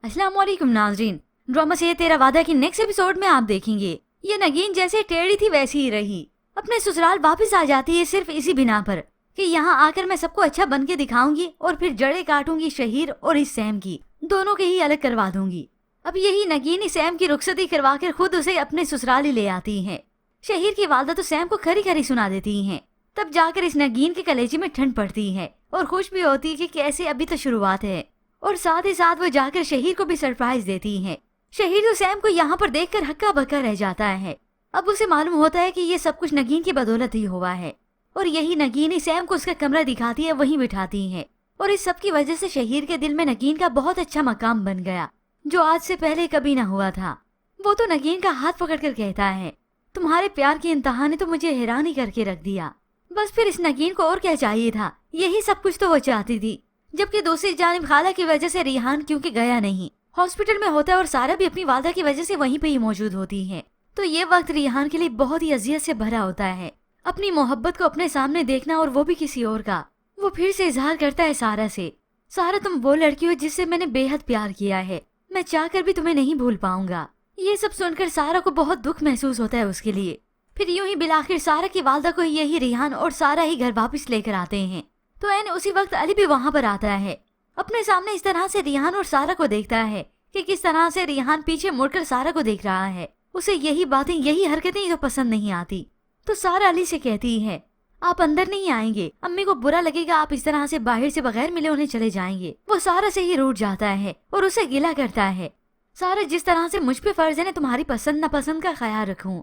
अस्सलाम वालेकुम नाजरीन। ड्रामा से तेरा वादा की नेक्स्ट एपिसोड में आप देखेंगे ये नगीन जैसे टेढ़ी थी वैसी ही रही। अपने ससुराल वापस आ जाती है सिर्फ इसी बिना पर कि यहाँ आकर मैं सबको अच्छा बन के दिखाऊंगी और फिर जड़ें काटूंगी शहीर और इस सैम की, दोनों के ही अलग करवा दूंगी। अब यही नगीन इस सैम की रुखसती करवा कर खुद उसे अपने ससुराल ही ले आती है। शहीर की वालदा तो सैम को खरी खरी सुना देती हैं। तब जाकर इस नगीन के कलेजे में ठंड पड़ती है और खुश भी होती है कि कैसे अभी तो शुरुआत है। और साथ ही साथ वो जाकर शहीर को भी सरप्राइज देती है। शहीर तो सैम को यहाँ पर देखकर हक्का बक्का रह जाता है। अब उसे मालूम होता है कि ये सब कुछ नगीन की बदौलत ही हुआ है और यही नगीन ही सैम को उसका कमरा दिखाती है, वहीं बिठाती है। और इस सब की वजह से शहीर के दिल में नगीन का बहुत अच्छा मकाम बन गया जो आज से पहले कभी न हुआ था। वो तो नगीन का हाथ पकड़कर कहता है, तुम्हारे प्यार की इंतहा ने तो मुझे हैरान ही करके रख दिया। बस फिर इस नगीन को और क्या चाहिए था, यही सब कुछ तो वो चाहती थी। जबकि दूसरी जानिब खाला की वजह से रिहान क्योंकि गया नहीं, हॉस्पिटल में होता है और सारा भी अपनी वादा की वजह से वहीं पे ही मौजूद होती है। तो ये वक्त रिहान के लिए बहुत ही अजियत से भरा होता है। अपनी मोहब्बत को अपने सामने देखना और वो भी किसी और का। वो फिर से इजहार करता है सारा से, सारा तुम वो लड़की हो जिससे मैंने बेहद प्यार किया है, मैं चाहकर भी तुम्हें नहीं भूल पाऊंगा। ये सब सुनकर सारा को बहुत दुख महसूस होता है उसके लिए। फिर यूं ही बिलाखिर सारा की वालदा को यही रिहान और सारा ही घर वापस लेकर आते हैं। तो एन उसी वक्त अली भी वहाँ पर आता है। अपने सामने इस तरह से रिहान और सारा को देखता है कि किस तरह से रिहान पीछे मुड़कर सारा को देख रहा है। उसे यही बातें, यही हरकतें तो पसंद नहीं आती। तो सारा अली से कहती है, आप अंदर नहीं आएंगे, अम्मी को बुरा लगेगा आप इस तरह से बाहर से बगैर मिले उन्हें चले जाएंगे। वो सारा से ही रूठ जाता है और उसे गिला करता है, सारा जिस तरह से मुझ पे फर्ज है ना तुम्हारी पसंद नापसंद का ख्याल रखूं,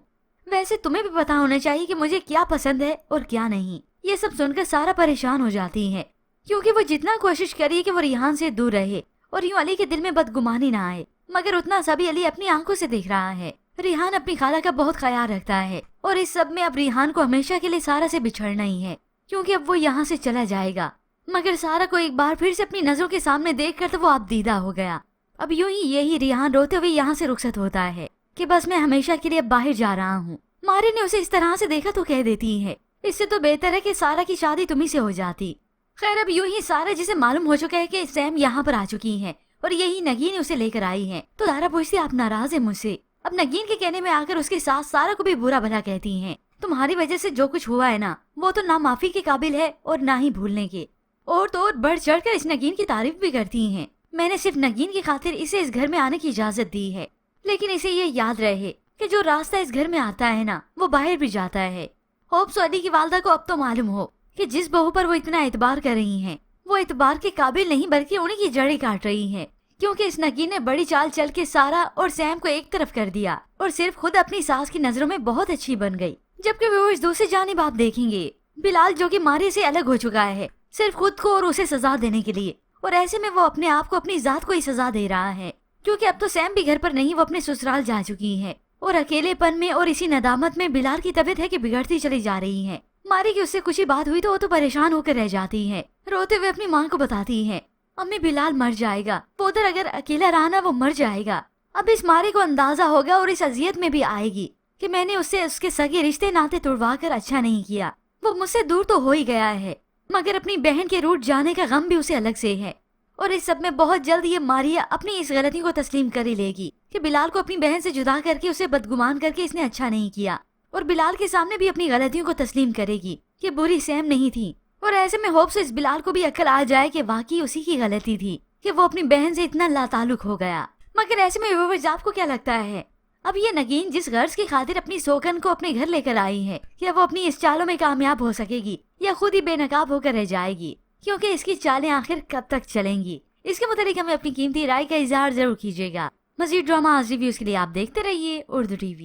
वैसे तुम्हें भी पता होना चाहिए कि मुझे क्या पसंद है और क्या नहीं। ये सब सुनकर सारा परेशान हो जाती है क्योंकि वो जितना कोशिश करी कि वो रिहान से दूर रहे और यूं अली के दिल में बदगुमानी ना आए, मगर उतना सभी अली अपनी आंखों से देख रहा है। रिहान अपनी खाला का बहुत ख्याल रखता है और इस सब में अब रिहान को हमेशा के लिए सारा से बिछड़ना ही है क्योंकि अब वो यहाँ से चला जाएगा। मगर सारा को एक बार फिर से अपनी नजरों के सामने देख कर तो वो अब दीदा हो गया। अब यूं ही यही रिहान रोते हुए यहाँ से रुखसत होता है कि बस मैं हमेशा के लिए बाहर जा रहा हूँ। मारे ने उसे इस तरह से देखा तो कह देती है, इससे तो बेहतर है कि सारा की शादी तुम्ही से हो जाती। खैर अब यूं ही सारा जिसे मालूम हो चुका है कि सैम यहाँ पर आ चुकी है और यही नगीन उसे लेकर आई है, तो सारा पूछती आप नाराज है मुझसे। अब नगीन के कहने में आकर उसके साथ सारा को भी बुरा भला कहती हैं, तुम्हारी वजह से जो कुछ हुआ है ना वो तो ना माफी के काबिल है और ना ही भूलने के। और तो और बढ़ चढ़ कर इस नगीन की तारीफ भी करती हैं। मैंने सिर्फ नगीन की खातिर इसे इस घर में आने की इजाजत दी है, लेकिन इसे ये याद रहे कि जो रास्ता इस घर में आता है ना वो बाहर भी जाता है। होप्स अली की वालदा को अब तो मालूम हो कि जिस बहू पर वो इतना एतबार कर रही हैं, वो एतबार के काबिल नहीं बल्कि उन्हीं की जड़ें काट रही हैं, क्योंकि इस नगीन ने बड़ी चाल चल के सारा और सैम को एक तरफ कर दिया और सिर्फ खुद अपनी सास की नजरों में बहुत अच्छी बन गई। जबकि वो इस दूसरी जानिब आप देखेंगे बिलाल जो कि मारे से अलग हो चुका है सिर्फ खुद को और उसे सजा देने के लिए, और ऐसे में वो अपने आप को अपनी जात को ही सजा दे रहा है क्योंकि अब तो सैम भी घर पर नहीं, वो अपने ससुराल जा चुकी है और अकेलेपन में और इसी नदामत में बिलाल की तबीयत है कि बिगड़ती चली जा रही है। मारी की उससे कुछ ही बात हुई तो वो तो परेशान होकर रह जाती है, रोते हुए अपनी माँ को बताती है, अम्मी बिलाल मर जाएगा, वो उधर अगर अकेला रहा ना वो मर जाएगा। अब इस मारी को अंदाजा होगा और इस अजियत में भी आएगी कि मैंने उससे उसके सगे रिश्ते नाते तोड़वा कर अच्छा नहीं किया। वो मुझसे दूर तो हो ही गया है मगर अपनी बहन के रूठ जाने का गम भी उसे अलग से है। और इस सब में बहुत जल्द ये मारिया अपनी इस गलती को तस्लीम कर ही लेगी कि बिलाल को अपनी बहन से जुदा करके उसे बदगुमान करके इसने अच्छा नहीं किया, और बिलाल के सामने भी अपनी गलतियों को तस्लीम करेगी कि बुरी सैम नहीं थी। और ऐसे में होप से इस बिलाल को भी अक्ल आ जाए कि वाकई उसी की गलती थी कि वो अपनी बहन से इतना लाताल्लुक हो गया। मगर ऐसे में व्यूअर्स आपको क्या लगता है, अब ये नगीन जिस गर्ज की खातिर अपनी सोकन को अपने घर लेकर आई है, क्या वो अपनी इस चालों में कामयाब हो सकेगी या खुद ही बेनकाब होकर रह जाएगी, क्योंकि इसकी चालें आखिर कब तक चलेंगी? इसके मुताबिक हमें अपनी कीमती राय का इजहार जरूर कीजिएगा। मजीद ड्रामा रिव्यूज के लिए आप देखते रहिए उर्दू टीवी।